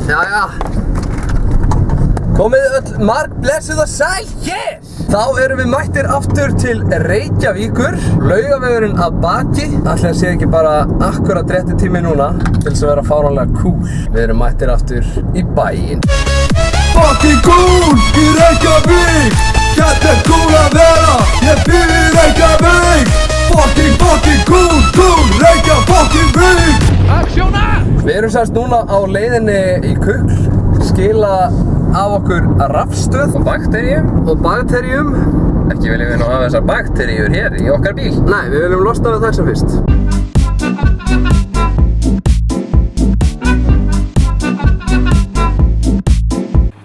Jæja. Komið öll marg blessuð og sæl hér. Þá erum við mættir aftur til Reykjavíkur. Laugavegurinn að baki. Ætli það sé ekki bara akkurat rétti tími núna til þess að vera fáránlega cool. Við erum mættir aftur í bæinn. Fucking cool í Reykjavík. Þetta er cool að vera. Ég býr í Reykjavík. Fucking cool Reykjavík. Aksjóna! Við erum sérst núna á leiðinni í Kukl. Skila af okkur rafstöð og bakteríum. Ekki viljum við nú hafa þessar bakteríur hér í okkar bíl. Nei, við viljum losna við þessar fyrst.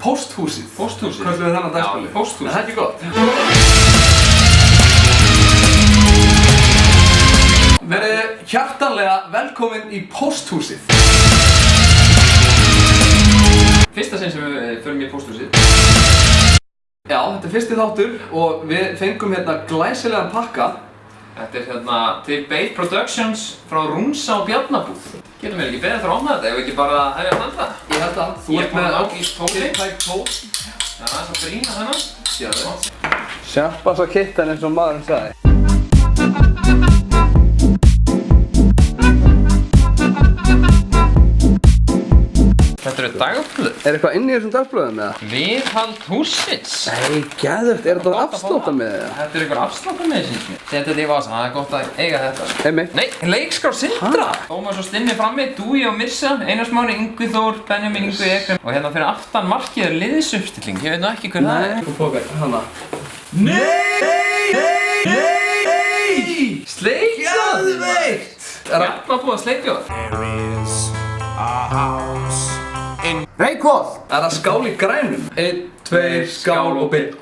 Pósthúsið. Pósthúsið? Hvað er þennan dagspili? Já, pósthúsið. Það er ekki gott. Verið hjartanlega velkomin í pósthúsið. Fyrsta sinn sem við förum í pósthúsið. Já, þetta er fyrsti þáttur og við fengum hérna glæsilegan pakka. Þetta er hérna til Bait Productions frá Rúnsa og Bjarnabúð. Getum við ekki beðið eftir að opna þetta ef við ekki bara hefja að handa? Ég held að. Þú ert með ágísk tiltæk tól. Það er aðeins að brýna þennan. Sjáðu. Sjampans og kittan eins og maðurinn sagði. Þetta eru dagblöð. Er eitthvað inn í þessum dagblöðum eða? Viðhald hússins. Nei, geðvegt, er þetta afsláttarmiði eða? Þetta er eitthvað afsláttarmiði síns mér. Setja þetta í vasan, það er gott að eiga þetta. Einmitt. Nei, leikskrár Sindra. Tómas og Stinni frammi, Dúi og Mirsa, Einar Smári, Yngvi Þór, Benjamin, Yngvi Ekrem. Og hérna fyrir aftan markið er liðsuppstilling. Ég veit nú ekki hver það er. Nei, póker, hana. Nei! Sleikjaðveikt! Er það búið að sleikja það? Reykholt! Það er að skál í grænum. 1, 2, skál og byrja.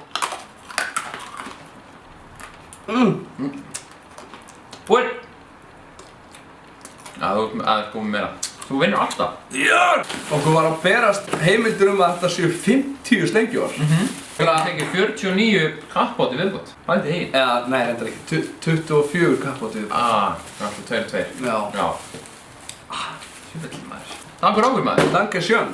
Búinn! Já, þú er komið meira. Þú vinnur alltaf. Já! Okkur var að berast heimildur að þetta séu 50 sleikjóar. Það tekið 49 kappbóti viðbót. Hvað er þetta heil? Eða, nei, þetta er ekki. 24 kappbóti viðbót. Það er alltaf 2. Já. Sjöfell maður. Takk fyrir okkur maður. Danke schön.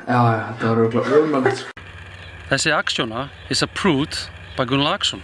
Já, þetta var örugglega ömurlegt. Þessi aksjóna is approved by Gunnar Larsson.